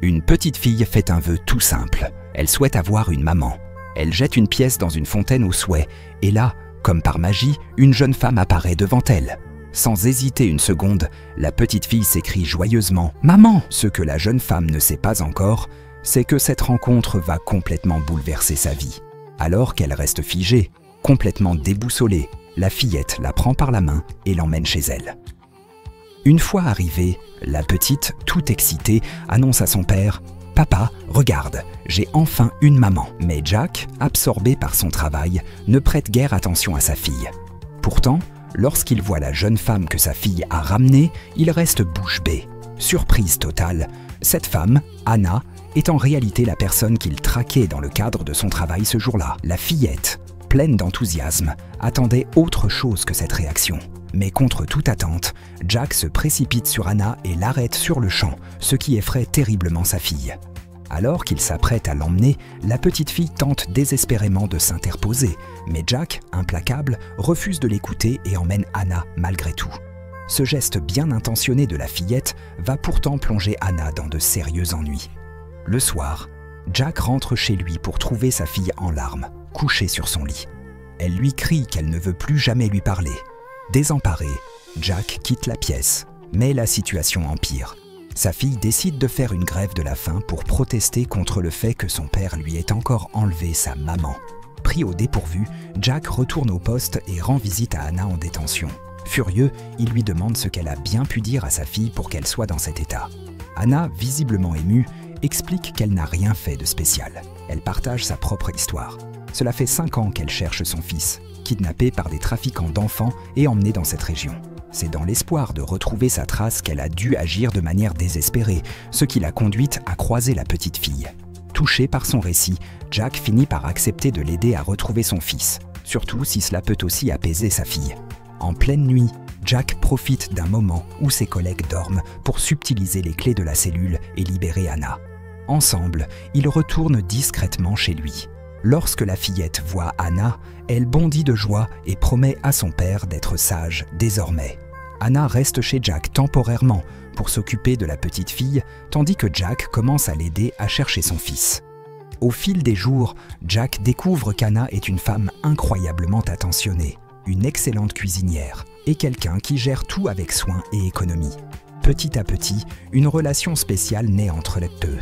Une petite fille fait un vœu tout simple. Elle souhaite avoir une maman. Elle jette une pièce dans une fontaine au souhait, et là, comme par magie, une jeune femme apparaît devant elle. Sans hésiter une seconde, la petite fille s'écrie joyeusement « Maman !» Ce que la jeune femme ne sait pas encore, c'est que cette rencontre va complètement bouleverser sa vie. Alors qu'elle reste figée, complètement déboussolée, la fillette la prend par la main et l'emmène chez elle. Une fois arrivée, la petite, toute excitée, annonce à son père « Papa, regarde, j'ai enfin une maman ». Mais Jack, absorbé par son travail, ne prête guère attention à sa fille. Pourtant, lorsqu'il voit la jeune femme que sa fille a ramenée, il reste bouche bée. Surprise totale, cette femme, Anna, est en réalité la personne qu'il traquait dans le cadre de son travail ce jour-là. La fillette, pleine d'enthousiasme, attendait autre chose que cette réaction. Mais contre toute attente, Jack se précipite sur Anna et l'arrête sur le champ, ce qui effraie terriblement sa fille. Alors qu'il s'apprête à l'emmener, la petite fille tente désespérément de s'interposer, mais Jack, implacable, refuse de l'écouter et emmène Anna malgré tout. Ce geste bien intentionné de la fillette va pourtant plonger Anna dans de sérieux ennuis. Le soir, Jack rentre chez lui pour trouver sa fille en larmes, couchée sur son lit. Elle lui crie qu'elle ne veut plus jamais lui parler. Désemparé, Jack quitte la pièce, mais la situation empire. Sa fille décide de faire une grève de la faim pour protester contre le fait que son père lui ait encore enlevé sa maman. Pris au dépourvu, Jack retourne au poste et rend visite à Anna en détention. Furieux, il lui demande ce qu'elle a bien pu dire à sa fille pour qu'elle soit dans cet état. Anna, visiblement émue, explique qu'elle n'a rien fait de spécial. Elle partage sa propre histoire. Cela fait 5 ans qu'elle cherche son fils, kidnappé par des trafiquants d'enfants et emmené dans cette région. C'est dans l'espoir de retrouver sa trace qu'elle a dû agir de manière désespérée, ce qui l'a conduite à croiser la petite fille. Touché par son récit, Jack finit par accepter de l'aider à retrouver son fils, surtout si cela peut aussi apaiser sa fille. En pleine nuit, Jack profite d'un moment où ses collègues dorment pour subtiliser les clés de la cellule et libérer Anna. Ensemble, ils retournent discrètement chez lui. Lorsque la fillette voit Anna, elle bondit de joie et promet à son père d'être sage désormais. Anna reste chez Jack temporairement pour s'occuper de la petite fille, tandis que Jack commence à l'aider à chercher son fils. Au fil des jours, Jack découvre qu'Anna est une femme incroyablement attentionnée, une excellente cuisinière et quelqu'un qui gère tout avec soin et économie. Petit à petit, une relation spéciale naît entre les deux.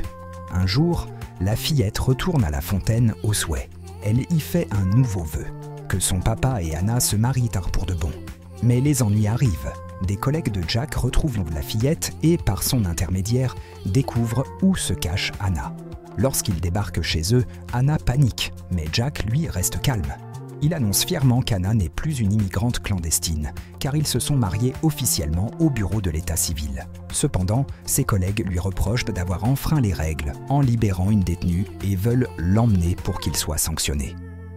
Un jour, la fillette retourne à la fontaine au souhait. Elle y fait un nouveau vœu, que son papa et Anna se marient tard pour de bon. Mais les ennuis arrivent. Des collègues de Jack retrouvent la fillette et, par son intermédiaire, découvrent où se cache Anna. Lorsqu'ils débarquent chez eux, Anna panique, mais Jack, lui, reste calme. Il annonce fièrement qu'Anna n'est plus une immigrante clandestine, car ils se sont mariés officiellement au bureau de l'état civil. Cependant, ses collègues lui reprochent d'avoir enfreint les règles en libérant une détenue et veulent l'emmener pour qu'il soit sanctionné.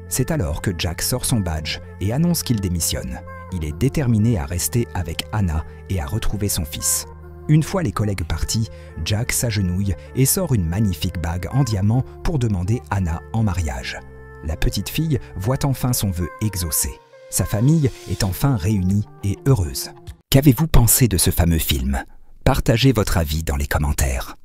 C'est alors que Jack sort son badge et annonce qu'il démissionne. Il est déterminé à rester avec Anna et à retrouver son fils. Une fois les collègues partis, Jack s'agenouille et sort une magnifique bague en diamant pour demander Anna en mariage. La petite fille voit enfin son vœu exaucé. Sa famille est enfin réunie et heureuse. Qu'avez-vous pensé de ce fameux film? Partagez votre avis dans les commentaires.